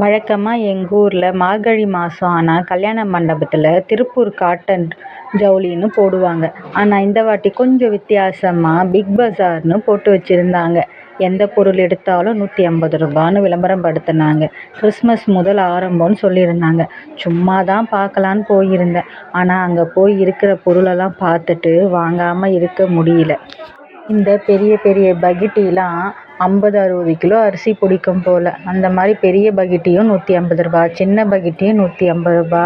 வழக்கமாக எங்கள் ஊரில் மார்கழி மாதம் ஆனால் கல்யாண மண்டபத்தில் திருப்பூர் காட்டன் ஜவுளின்னு போடுவாங்க. ஆனால் இந்த வாட்டி கொஞ்சம் வித்தியாசமாக பிக் பஸார்னு போட்டு வச்சுருந்தாங்க. எந்த பொருள் எடுத்தாலும் 150 ரூபான்னு விளம்பரம் படுத்தினாங்க. கிறிஸ்மஸ் முதல் ஆரம்பம்னு சொல்லியிருந்தாங்க. சும்மா தான் பார்க்கலான்னு போயிருந்தேன். ஆனால் அங்கே போய் இருக்கிற பொருளெல்லாம் பார்த்துட்டு வாங்காமல் இருக்க முடியல. இந்த பெரிய பெரிய பக்கெட்டிலாம் 50-60 கிலோ அரிசி பிடிக்கும் போல். அந்த மாதிரி பெரிய பக்கெட்டியும் 150 ரூபா, சின்ன பக்கெட்டியும் 150 ரூபா,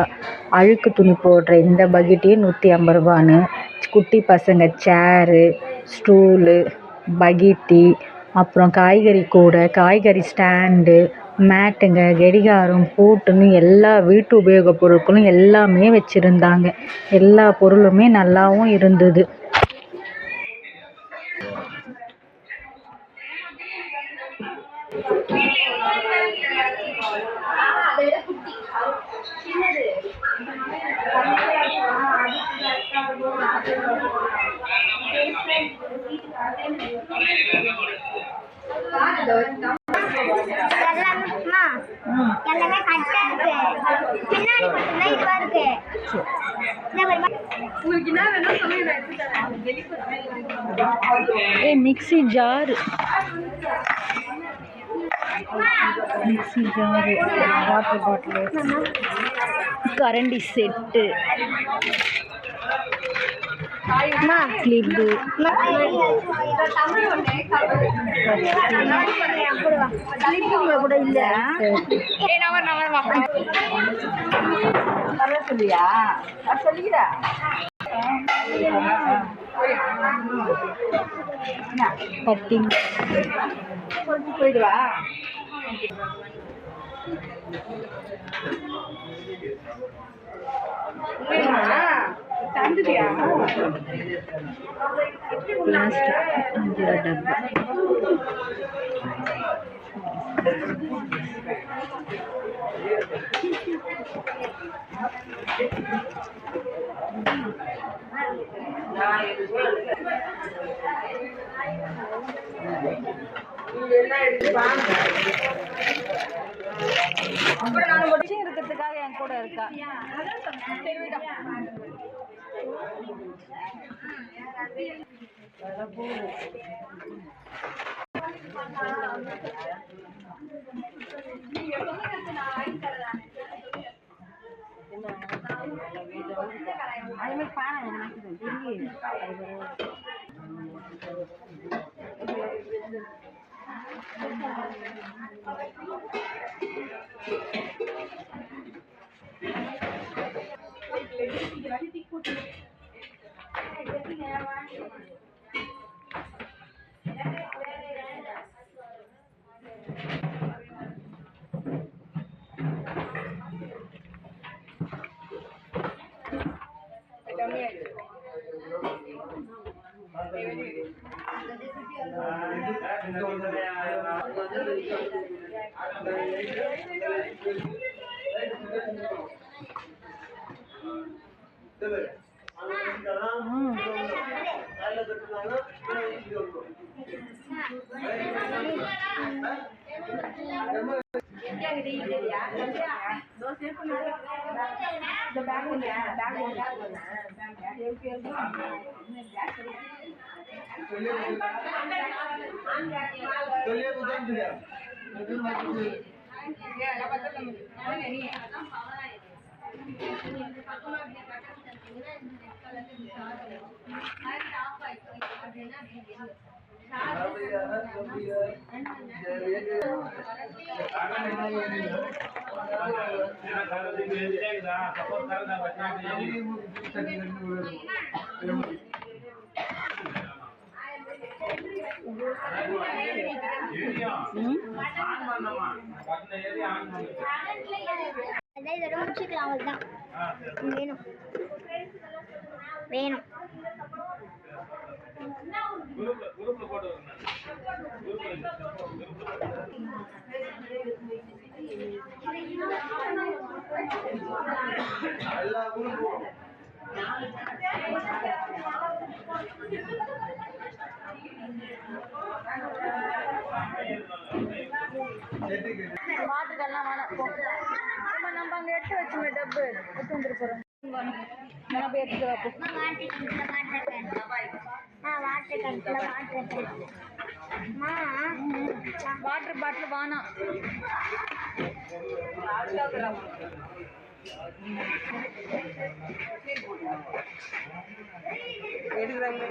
அழுக்கு துணி போடுற இந்த பக்கெட்டியும் 150 ரூபான்னு குட்டி பசங்க சேரு, ஸ்டூலு, பக்கெட்டி, அப்புறம் காய்கறி கூடை, காய்கறி ஸ்டாண்டு, மேட்டுங்க, கடிகாரம், பூட்டுன்னு எல்லா வீட்டு உபயோக பொருட்களும் எல்லாமே வச்சுருந்தாங்க. எல்லா பொருளுமே நல்லாவும் இருந்தது. மிக்ஸி ஜாரு, வாட்டர் பாட்டிலு, கரண்டி செட்டு, கிளிப்பு, கூட இல்லை சொல்லியா சொல்லிக்கிறா கட்டிங் போயிடுவா. பிளாஸ்டிக் 5 டப்பா. இருக்கிறதுக்காக என் கூட இருக்கா. வேணும் பாட்டுக்கெல்லாம் வேணாம் போ. நம்ம அங்கே எடுத்து வச்சுமே டப்பு எடுத்து வந்துட்டு போகிறோம். நான் போய் எடுத்துட்டு வாட்டர் பாட்டில் வேணாம். எடுக்கிறாங்க